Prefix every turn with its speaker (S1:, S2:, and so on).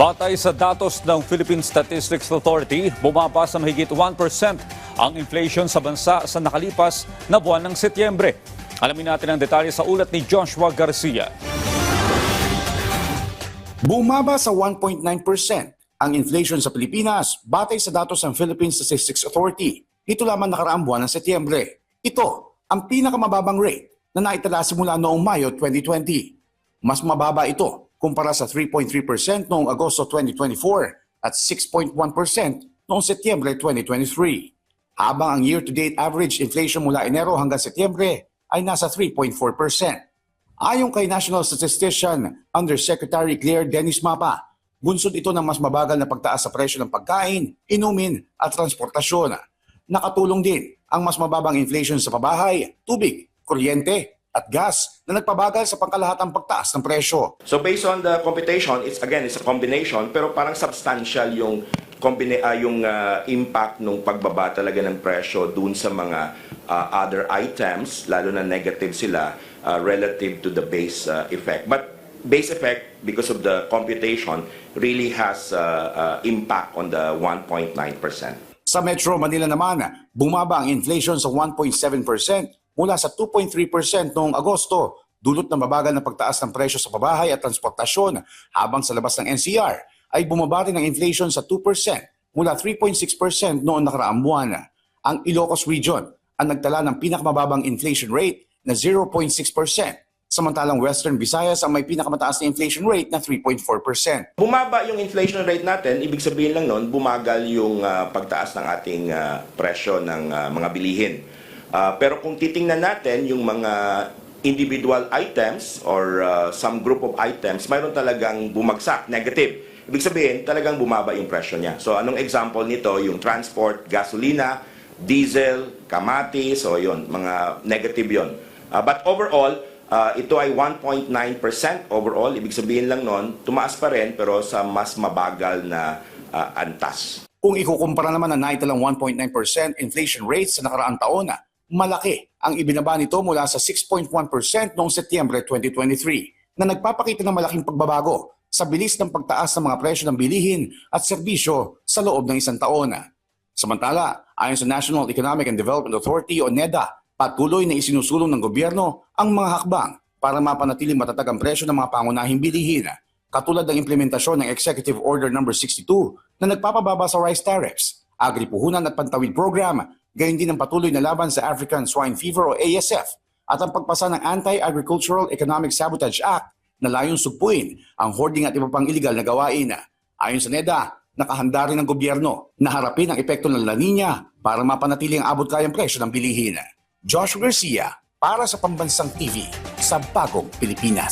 S1: Batay sa datos ng Philippine Statistics Authority, bumaba sa mahigit 1% ang inflation sa bansa sa nakalipas na buwan ng Setyembre. Alamin natin ang detalye sa ulat ni Joshua Garcia.
S2: Bumaba sa 1.9% ang inflation sa Pilipinas batay sa datos ng Philippine Statistics Authority. Ito lamang nakaraang buwan ng Setyembre. Ito ang pinakamababang rate na naitala simula noong Mayo 2020. Mas mababa ito kumpara sa 3.3% noong Agosto 2024 at 6.1% noong Setyembre 2023. Habang ang year-to-date average inflation mula Enero hanggang Setyembre ay nasa 3.4%. Ayon kay National Statistician Undersecretary Claire Dennis Mapa, bunsod ito ng mas mabagal na pagtaas sa presyo ng pagkain, inumin at transportasyon. Nakatulong din ang mas mababang inflation sa pabahay, tubig, kuryente at gas na nagpabagal sa pangkalahatang pagtaas ng presyo.
S3: So based on the computation, it's a combination pero parang substantial yung impact ng pagbaba talaga ng presyo dun sa mga other items, lalo na negative sila relative to the base effect. But base effect, because of the computation, really has impact on the 1.9%.
S2: Sa Metro Manila naman, bumaba ang inflation sa 1.7% mula sa 2.3% noong Agosto, dulot ng mabagal na pagtaas ng presyo sa pabahay at transportasyon, habang sa labas ng NCR ay bumaba rin ang inflation sa 2% mula 3.6% noong nakaraang buwan. Ang Ilocos Region ang nagtala ng pinakamababang inflation rate na 0.6%, samantalang Western Visayas ang may pinakamataas na inflation rate na 3.4%.
S3: Bumaba yung inflation rate natin, ibig sabihin lang nun, bumagal yung pagtaas ng ating presyo ng mga bilihin. Pero kung titingnan natin yung mga individual items or some group of items, mayroon talagang bumagsak, negative. Ibig sabihin, talagang bumaba yung presyo niya. So anong example nito? Yung transport, gasolina, diesel, kamatis, so yun, mga negative yun. But overall, ito ay 1.9% overall. Ibig sabihin lang nun, tumaas pa rin pero sa mas mabagal na antas.
S2: Kung ikukumpara naman ang naitalang 1.9% inflation rate sa nakaraang taon, malaki ang ibinaba nito mula sa 6.1% noong Setyembre 2023 na nagpapakita ng malaking pagbabago sa bilis ng pagtaas ng mga presyo ng bilihin at serbisyo sa loob ng isang taon. Samantala, ayon sa National Economic and Development Authority o NEDA, patuloy na isinusulong ng gobyerno ang mga hakbang para mapanatiling matatag ang presyo ng mga pangunahing bilihin, katulad ng implementasyon ng Executive Order No. 62 na nagpapababa sa rice tariffs, agripuhunan at pantawid program, gayon din ang patuloy na laban sa African Swine Fever o ASF at ang pagpasa ng Anti-Agricultural Economic Sabotage Act na layong sugpuin ang hoarding at iba pang iligal na gawain. Ayon sa NEDA, nakahanda rin ang gobyerno na harapin ang epekto ng La Nina para mapanatili ang abot kayang presyo ng bilihin. Joshua Garcia para sa Pambansang TV sa Bagong Pilipinas.